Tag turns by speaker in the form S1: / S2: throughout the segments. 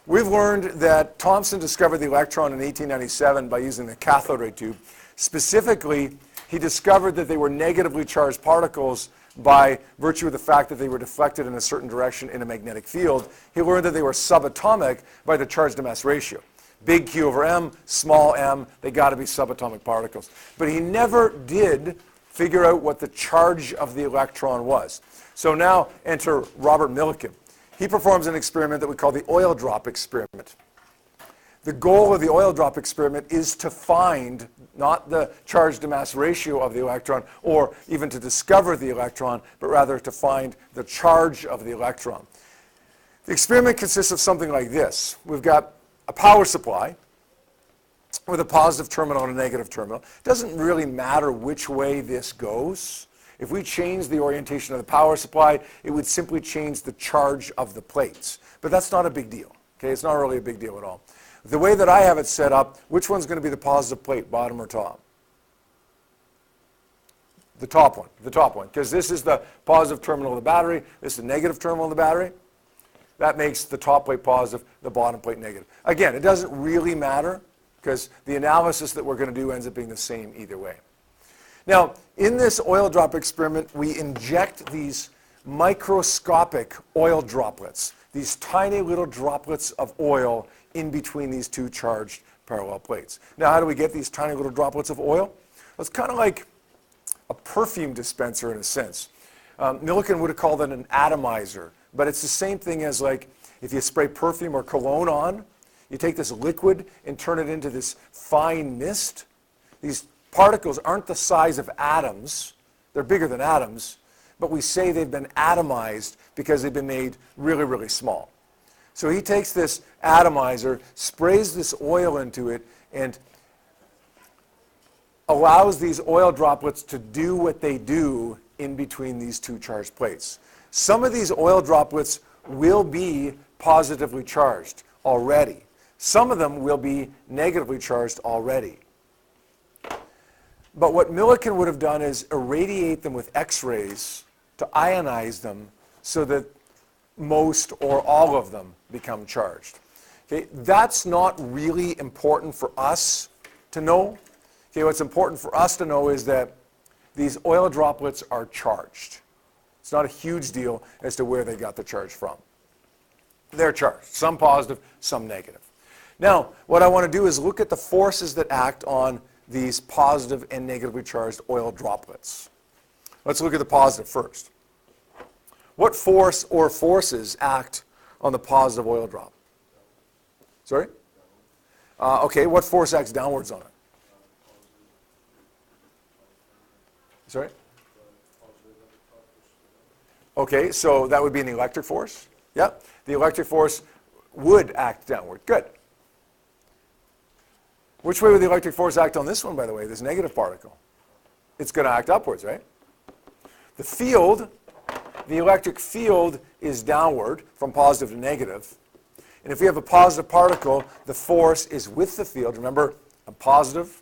S1: We've learned that Thomson discovered the electron in 1897 by using the cathode ray tube. Specifically, he discovered that they were negatively charged particles by virtue of the fact that they were deflected in a certain direction in a magnetic field. He learned that they were subatomic by the charge-to-mass ratio. Big Q over m, small m, they got to be subatomic particles. But he never did figure out what the charge of the electron was. So now enter Robert Millikan. He performs an experiment that we call the oil drop experiment. The goal of the oil drop experiment is to find not the charge-to-mass ratio of the electron or even to discover the electron, but rather to find the charge of the electron. The experiment consists of something like this. We've got a power supply with a positive terminal and a negative terminal. It doesn't really matter which way this goes. If we change the orientation of the power supply, it would simply change the charge of the plates. But that's not a big deal. Okay, it's not really a big deal at all. The way that I have it set up, which one's going to be the positive plate, bottom or top? The top one, because this is the positive terminal of the battery, this is the negative terminal of the battery. That makes the top plate positive, the bottom plate negative. Again, it doesn't really matter, because the analysis that we're going to do ends up being the same either way. Now, in this oil drop experiment, we inject these microscopic oil droplets, these tiny little droplets of oil in between these two charged parallel plates. Now, how do we get these tiny little droplets of oil? Well, it's kind of like a perfume dispenser in a sense. Millikan would have called it an atomizer, but it's the same thing as like if you spray perfume or cologne on, you take this liquid and turn it into this fine mist. These particles aren't the size of atoms. They're bigger than atoms, but we say they've been atomized because they've been made really, really small. So he takes this atomizer, sprays this oil into it, and allows these oil droplets to do what they do in between these two charged plates. Some of these oil droplets will be positively charged already. Some of them will be negatively charged already. But what Millikan would have done is irradiate them with X-rays to ionize them so that most or all of them become charged. Okay, that's not really important for us to know. Okay, what's important for us to know is that these oil droplets are charged. It's not a huge deal as to where they got the charge from. They're charged, some positive, some negative. Now, what I want to do is look at the forces that act on these positive and negatively charged oil droplets. Let's look at the positive first. What force or forces act on the positive oil drop? Sorry? Okay, what force acts downwards on it? Sorry? Okay, so that would be an electric force? Yep, the electric force would act downward. Good. Which way would the electric force act on this one, by the way, this negative particle? It's going to act upwards, right? The field, the electric field is downward from positive to negative. And if we have a positive particle, the force is with the field. Remember, a positive,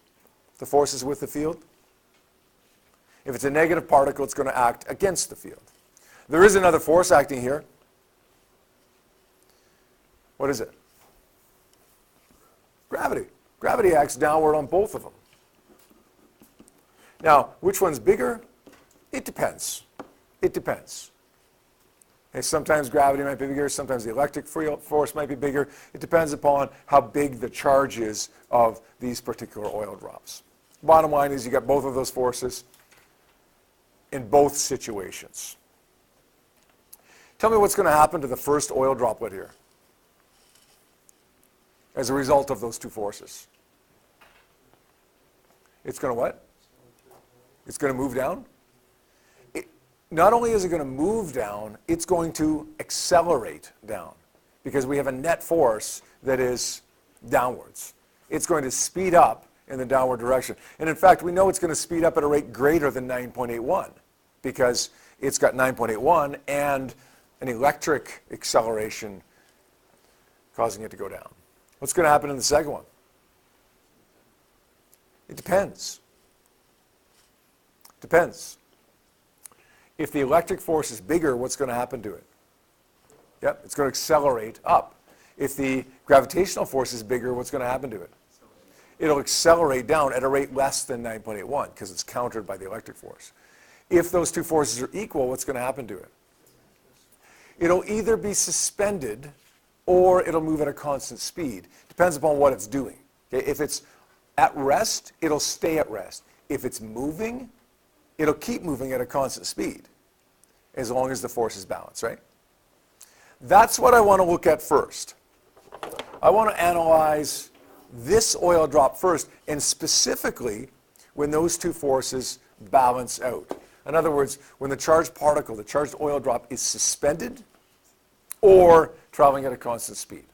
S1: the force is with the field. If it's a negative particle, it's going to act against the field. There is another force acting here. What is it? Gravity. Gravity acts downward on both of them. Now, which one's bigger? It depends. It depends. Okay, sometimes gravity might be bigger, sometimes the electric force might be bigger. It depends upon how big the charge is of these particular oil drops. Bottom line is you got both of those forces in both situations. Tell me what's going to happen to the first oil droplet here as a result of those two forces. It's going to what? It's going to move down? Not only is it going to move down, it's going to accelerate down because we have a net force that is downwards. It's going to speed up in the downward direction. And in fact, we know it's going to speed up at a rate greater than 9.81 because it's got 9.81 and an electric acceleration causing it to go down. What's going to happen in the second one? It depends. Depends. If the electric force is bigger, what's going to happen to it? Yep, it's going to accelerate up. If the gravitational force is bigger, what's going to happen to it? It'll accelerate down at a rate less than 9.81 because it's countered by the electric force. If those two forces are equal, what's going to happen to it? It'll either be suspended or it'll move at a constant speed. Depends upon what it's doing. Okay? If it's at rest, it'll stay at rest. If it's moving, it'll keep moving at a constant speed as long as the force is balanced, right? That's what I want to look at first. I want to analyze this oil drop first, and specifically when those two forces balance out. In other words, when the charged particle, the charged oil drop, is suspended or traveling at a constant speed.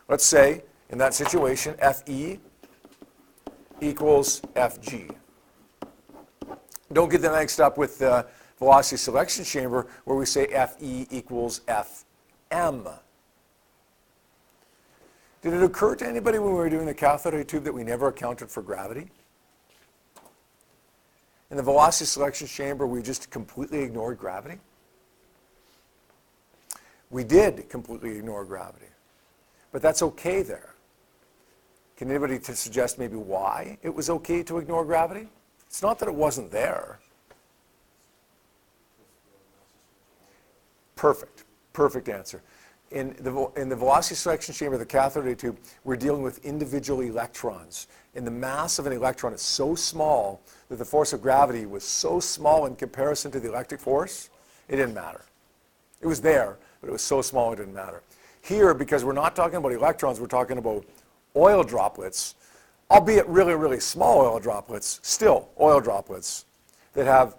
S1: Let's say, in that situation, Fe equals Fg. Don't get them mixed up with the velocity selection chamber where we say Fe equals Fm. Did it occur to anybody when we were doing the cathode ray tube that we never accounted for gravity? In the velocity selection chamber, we just completely ignored gravity? We did completely ignore gravity. But that's okay there. Can anybody suggest maybe why it was okay to ignore gravity? It's not that it wasn't there. Perfect. Perfect answer. In the velocity selection chamber of the cathode ray tube, we're dealing with individual electrons. And the mass of an electron is so small that the force of gravity was so small in comparison to the electric force, it didn't matter. It was there, but it was so small it didn't matter. Here, because we're not talking about electrons, we're talking about oil droplets, albeit really, really small oil droplets, still oil droplets that have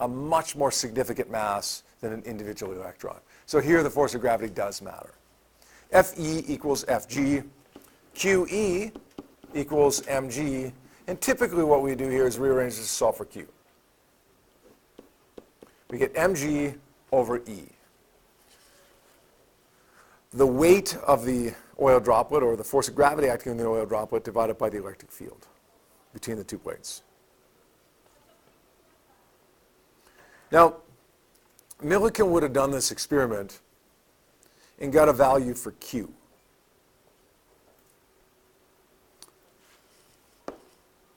S1: a much more significant mass than an individual electron. So here the force of gravity does matter. Fe equals Fg, Qe equals mg, and typically what we do here is rearrange this to solve for Q. We get mg over E. The weight of the oil droplet, or the force of gravity acting on the oil droplet, divided by the electric field between the two plates. Now, Millikan would have done this experiment and got a value for Q.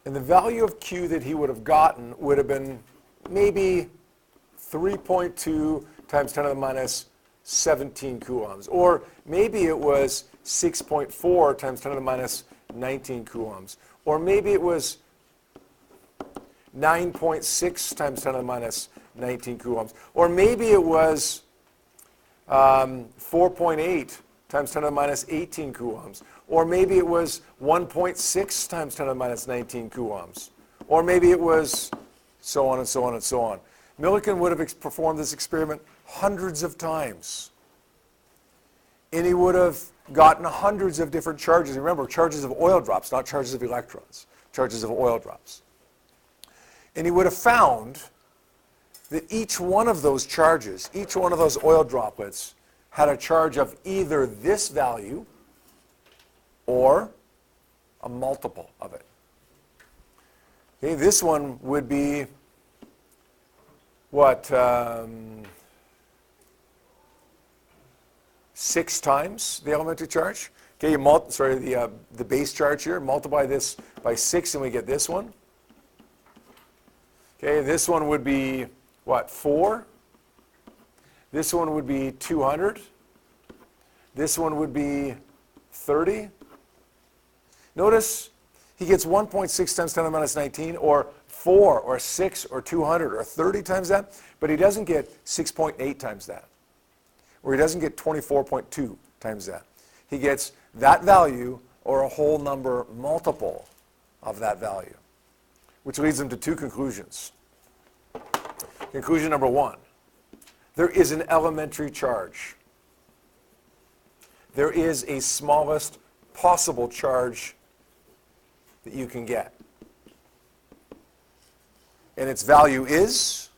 S1: And the value of Q that he would have gotten would have been maybe 3.2 times 10 to the minus 17 coulombs. Or maybe it was 6.4 times 10 to the minus 19 coulombs. Or maybe it was 9.6 times 10 to the minus 19 coulombs. Or maybe it was 4.8 times 10 to the minus 18 coulombs. Or maybe it was 1.6 times 10 to the minus 19 coulombs. Or maybe it was so on and so on and so on. Millikan would have performed this experiment hundreds of times. And he would have gotten hundreds of different charges. Remember, charges of oil drops, not charges of electrons. Charges of oil drops. And he would have found that each one of those charges, each one of those oil droplets, had a charge of either this value or a multiple of it. Okay, this one would be what, 6 times the elementary charge. Okay, the base charge here, multiply this by 6 and we get this one. Okay, this one would be what, 4? This one would be 200. This one would be 30. Notice he gets 1.6 times 10 to the minus 19, or 4, or 6, or 200, or 30 times that, but he doesn't get 6.8 times that, or he doesn't get 24.2 times that. He gets that value, or a whole number multiple of that value, which leads him to 2 conclusions. Conclusion number 1, there is an elementary charge. There is a smallest possible charge that you can get. And its value is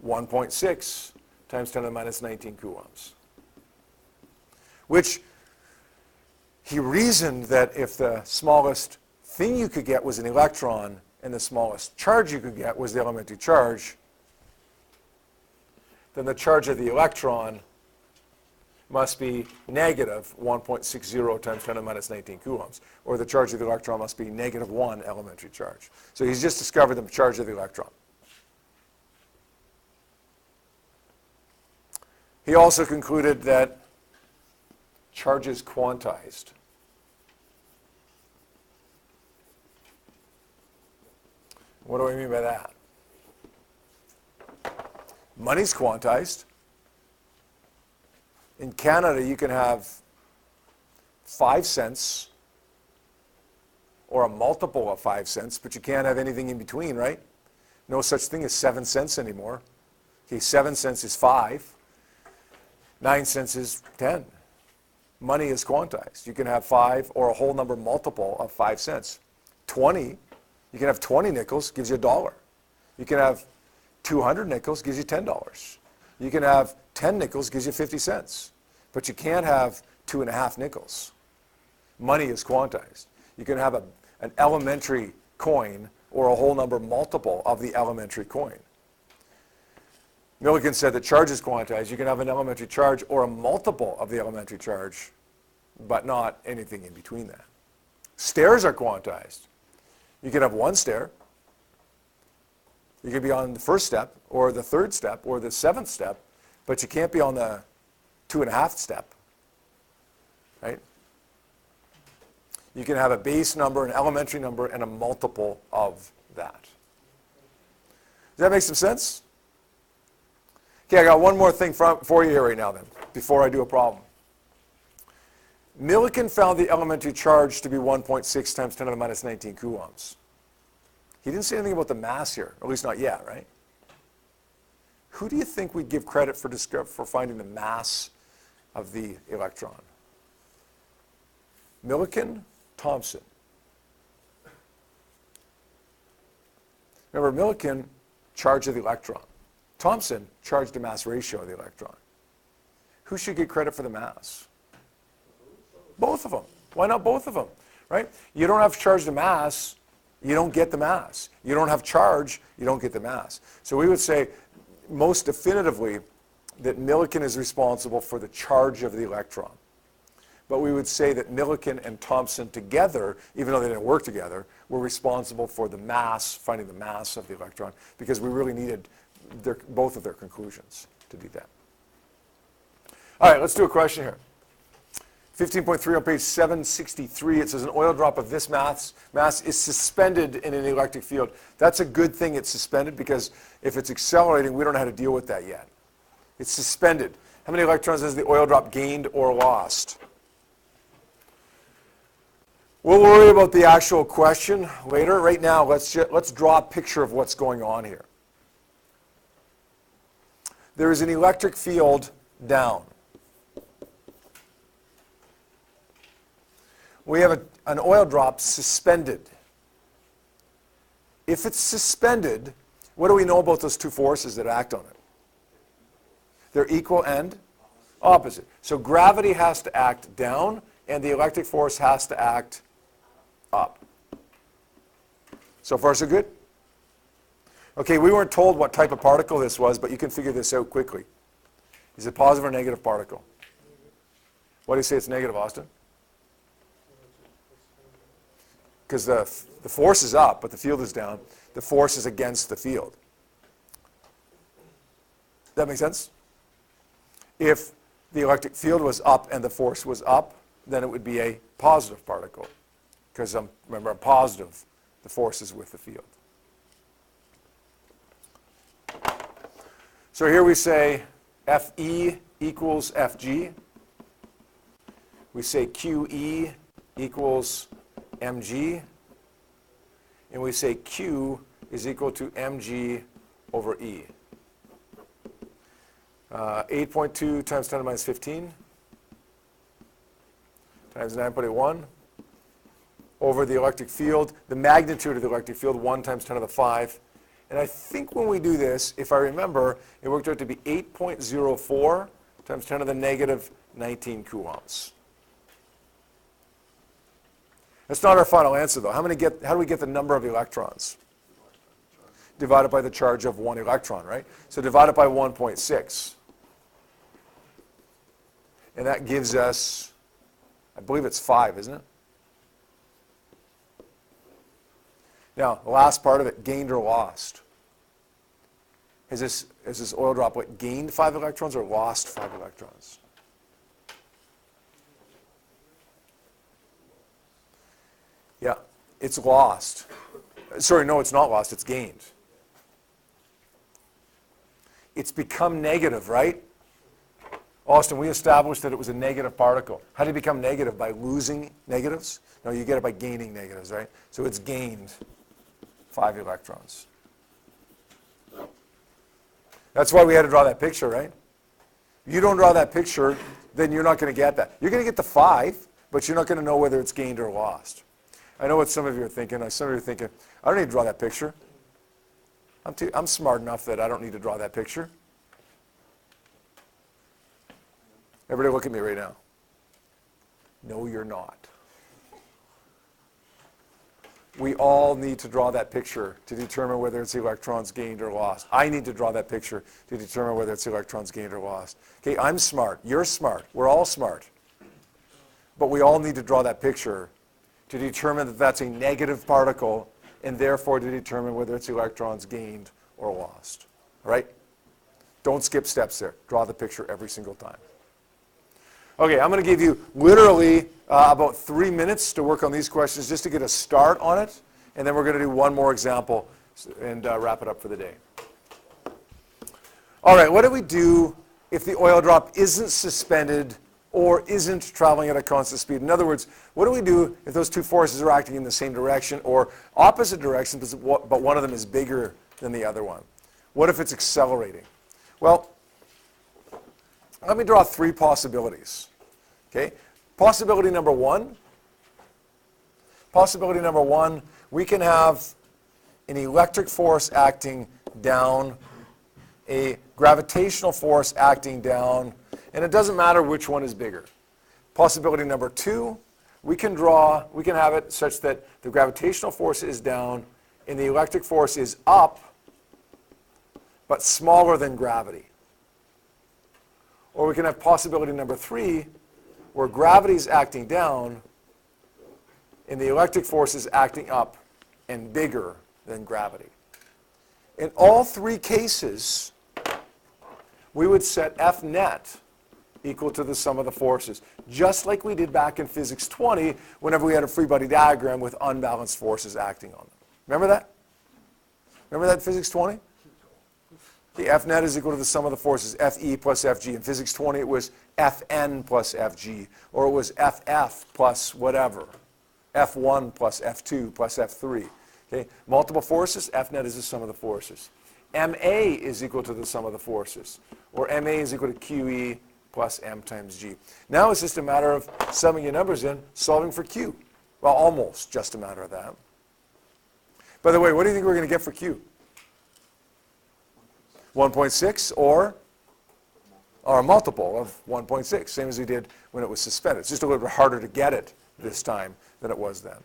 S1: 1.6 times 10 to the minus 19 coulombs. Which he reasoned that if the smallest thing you could get was an electron and the smallest charge you could get was the elementary charge, then the charge of the electron must be negative 1.60 times 10 to the minus 19 coulombs, or the charge of the electron must be negative 1 elementary charge. So he's just discovered the charge of the electron. He also concluded that charge is quantized. What do I mean by that? Money's quantized. In Canada, you can have 5 cents or a multiple of 5 cents, but you can't have anything in between, right? No such thing as 7 cents anymore. Okay, 7 cents is 5. 9 cents is 10. Money is quantized. You can have 5 or a whole number multiple of 5 cents. 20, you can have 20 nickels, gives you $1. You can have 200 nickels, gives you $10. You can have 10 nickels, gives you 50 cents. But you can't have 2.5 nickels. Money is quantized. You can have an elementary coin or a whole number multiple of the elementary coin. Millikan said that charge is quantized. You can have an elementary charge or a multiple of the elementary charge, but not anything in between that. Stairs are quantized. You can have 1 stair. You can be on the 1st step or the 3rd step or the 7th step, but you can't be on the 2.5 step, right? You can have a base number, an elementary number, and a multiple of that. Does that make some sense? Okay, I got one more thing for you here right now then, before I do a problem. Millikan found the elementary charge to be 1.6 times 10 to the minus 19 coulombs. He didn't say anything about the mass here, or at least not yet, right? Who do you think we'd give credit for finding the mass of the electron? Millikan, Thomson. Remember, Millikan, charge of the electron. Thomson charged the mass ratio of the electron. Who should get credit for the mass? Both of them. Why not both of them? Right? You don't have charge the mass, you don't get the mass. You don't have charge, you don't get the mass. So we would say most definitively that Millikan is responsible for the charge of the electron. But we would say that Millikan and Thomson together, even though they didn't work together, were responsible for the mass, finding the mass of the electron, because we really needed both of their conclusions to do that. All right, let's do a question here. 15.3 on page 763, it says an oil drop of this mass is suspended in an electric field. That's a good thing it's suspended, because if it's accelerating, we don't know how to deal with that yet. It's suspended. How many electrons has the oil drop gained or lost? We'll worry about the actual question later. Right now, let's draw a picture of what's going on here. There is an electric field down. We have an oil drop suspended. If it's suspended, what do we know about those two forces that act on it? They're equal and opposite. So gravity has to act down, and the electric force has to act up. So far, so good? Okay, we weren't told what type of particle this was, but you can figure this out quickly. Is it positive or negative particle? Why do you say it's negative, Austin? Because the force is up, but the field is down. The force is against the field. Does that make sense? If the electric field was up and the force was up, then it would be a positive particle. Because remember, I'm positive, the force is with the field. So here we say Fe equals Fg. We say QE equals mg. And we say Q is equal to mg over E. 8.2 times 10 to the minus 15 times 9.81 over the electric field, the magnitude of the electric field, 1 times 10 to the 5. And I think when we do this, if I remember, it worked out to be 8.04 times 10 to the negative 19 coulombs. That's not our final answer, though. How do we get the number of electrons? Divided by the charge of 1 electron, right? So divided by 1.6. And that gives us, I believe it's 5, isn't it? Now, the last part of it, gained or lost. Has this oil droplet gained 5 electrons or lost 5 electrons? Yeah, it's lost. Sorry, no, it's not lost, it's gained. It's become negative, right? Austin, we established that it was a negative particle. How do you become negative? By losing negatives? No, you get it by gaining negatives, right? So it's gained 5 electrons. That's why we had to draw that picture, right? If you don't draw that picture, then you're not going to get that. You're going to get the 5, but you're not going to know whether it's gained or lost. I know what some of you are thinking. Some of you are thinking, I don't need to draw that picture. I'm smart enough that I don't need to draw that picture. Everybody look at me right now. No, you're not. We all need to draw that picture to determine whether it's electrons gained or lost. I need to draw that picture to determine whether it's electrons gained or lost. Okay, I'm smart. You're smart. We're all smart. But we all need to draw that picture to determine that that's a negative particle, and therefore to determine whether it's electrons gained or lost. All right? Don't skip steps there. Draw the picture every single time. Okay, I'm going to give you literally about 3 minutes to work on these questions just to get a start on it, and then we're going to do one more example and wrap it up for the day. All right, what do we do if the oil drop isn't suspended or isn't traveling at a constant speed? In other words, what do we do if those two forces are acting in the same direction or opposite directions, but one of them is bigger than the other one? What if it's accelerating? Well, let me draw 3 possibilities. Okay? Possibility number one, we can have an electric force acting down, a gravitational force acting down, and it doesn't matter which one is bigger. Possibility number 2, we can have it such that the gravitational force is down and the electric force is up, but smaller than gravity. Or we can have possibility number 3, where gravity is acting down and the electric force is acting up and bigger than gravity. In all 3 cases, we would set F net equal to the sum of the forces, just like we did back in physics 20 whenever we had a free body diagram with unbalanced forces acting on them. Remember that? Remember that in physics 20? The F net is equal to the sum of the forces, Fe plus Fg. In physics 20, it was Fn plus Fg, or it was Ff plus whatever, F1 plus F2 plus F3. Okay? Multiple forces, F net is the sum of the forces. Ma is equal to the sum of the forces, or Ma is equal to Qe plus M times G. Now it's just a matter of summing your numbers in, solving for Q. Well, almost just a matter of that. By the way, what do you think we're going to get for Q? 1.6 or a multiple of 1.6, same as we did when it was suspended. It's just a little bit harder to get it this time than it was then.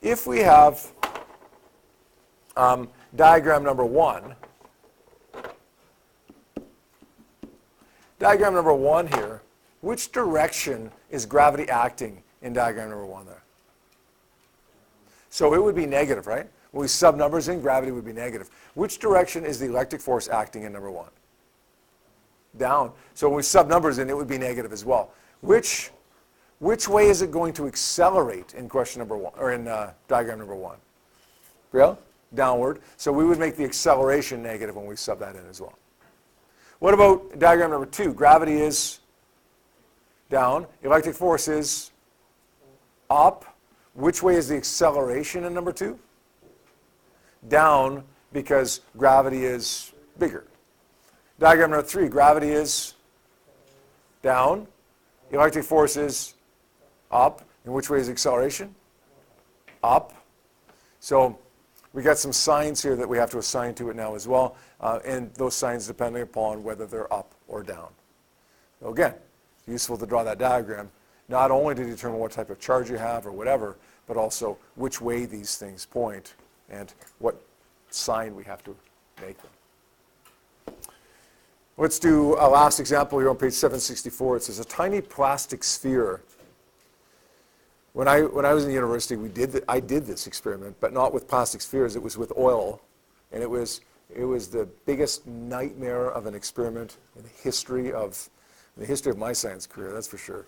S1: If we have diagram number 1, here, which direction is gravity acting in diagram number 1 there? So it would be negative, right? When we sub numbers in, gravity would be negative. Which direction is the electric force acting in number 1? Down. So when we sub numbers in, it would be negative as well. Which way is it going to accelerate in question number 1, or in diagram number 1? Real? Downward. So we would make the acceleration negative when we sub that in as well. What about diagram number 2? Gravity is down. Electric force is up. Which way is the acceleration in number 2? Down, because gravity is bigger. Diagram number 3, gravity is down. Electric force is up. And which way is acceleration? Up. So we got some signs here that we have to assign to it now as well. And those signs depending upon whether they're up or down. So again, it's useful to draw that diagram, not only to determine what type of charge you have or whatever, but also which way these things point and what sign we have to make them. Let's do a last example here on page 764. It says a tiny plastic sphere. When I was in university, I did this experiment, but not with plastic spheres. It was with oil, and it was the biggest nightmare of an experiment in the history of my science career. That's for sure.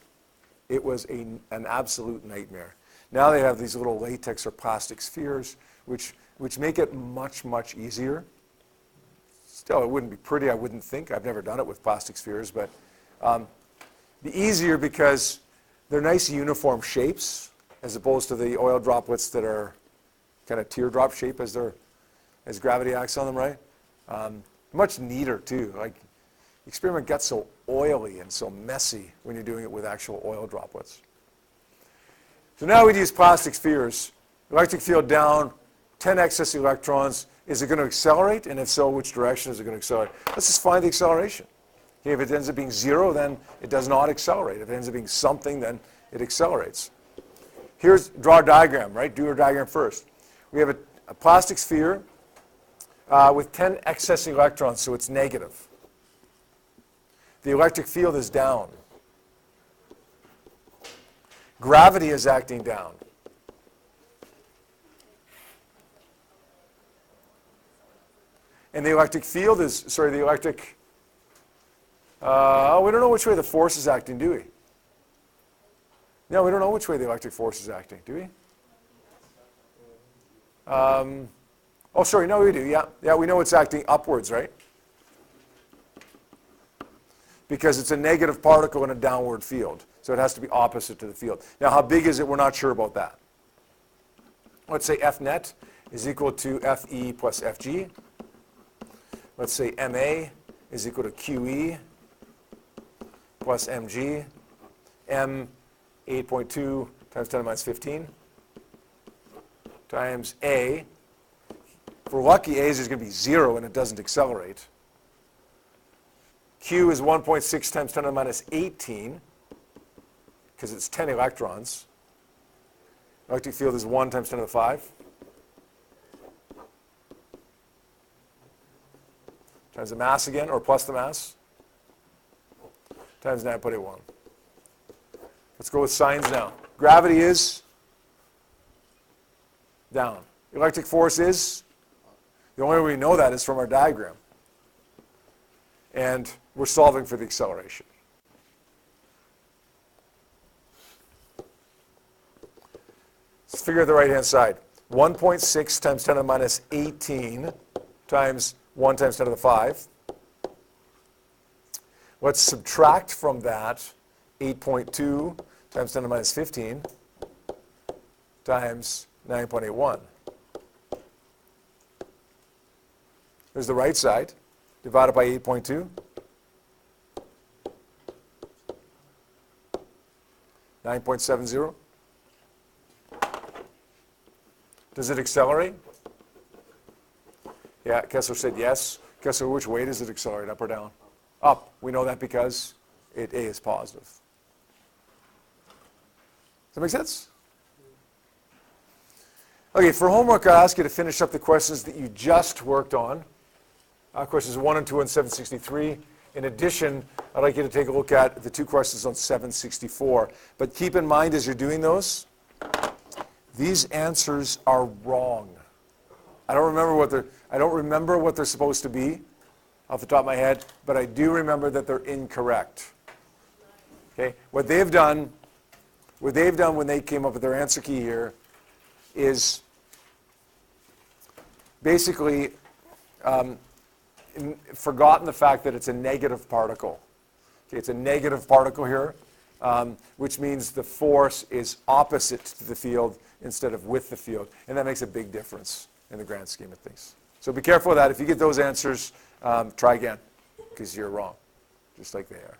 S1: It was an absolute nightmare. Now they have these little latex or plastic spheres, which make it much, much easier. Still, it wouldn't be pretty, I wouldn't think. I've never done it with plastic spheres, but be easier because they're nice uniform shapes as opposed to the oil droplets that are kind of teardrop shape as gravity acts on them, right? Much neater too. Like, the experiment gets so oily and so messy when you're doing it with actual oil droplets. So now we'd use plastic spheres. Electric field down, 10 excess electrons. Is it going to accelerate? And if so, which direction is it going to accelerate? Let's just find the acceleration. Okay, if it ends up being 0, then it does not accelerate. If it ends up being something, then it accelerates. Draw a diagram, right? Do your diagram first. We have a plastic sphere with 10 excess electrons, so it's negative. The electric field is down. Gravity is acting down. And the electric field is, we don't know which way the force is acting, do we? No, we don't know which way the electric force is acting, do we? No, we do, yeah. Yeah, we know it's acting upwards, right? Because it's a negative particle in a downward field. So it has to be opposite to the field. Now, how big is it? We're not sure about that. Let's say F net is equal to Fe plus Fg. Let's say MA is equal to QE plus mg. M 8.2 times 10 to the minus 15 times A. For lucky, A is just going to be 0 and it doesn't accelerate. Q is 1.6 times 10 to the minus 18 because it's 10 electrons. Electric field is 1 times 10 to the 5. Times the mass again, or plus the mass, times 9.81. Let's go with signs now. Gravity is down. Electric force is, the only way we know that is from our diagram. And we're solving for the acceleration. Let's figure out the right-hand side. 1.6 times 10 to the minus 18 times 1 times 10 to the 5. Let's subtract from that 8.2 times 10 to the minus 15 times 9.81. There's the right side, divided by 8.2. 9.70. Does it accelerate? Yeah, Kessler said yes. Kessler, which way does it accelerate, up or down? Up. We know that because A is positive. Does that make sense? Okay, for homework, I ask you to finish up the questions that you just worked on. Questions 1 and 2 on 763. In addition, I'd like you to take a look at the 2 questions on 764. But keep in mind as you're doing those, these answers are wrong. I don't remember what they're supposed to be off the top of my head, but I do remember that they're incorrect. Okay? What they've done when they came up with their answer key here is basically forgotten the fact that it's a negative particle. Okay, it's a negative particle here, which means the force is opposite to the field instead of with the field, and that makes a big difference in the grand scheme of things. So be careful of that. If you get those answers, try again, because you're wrong, just like they are.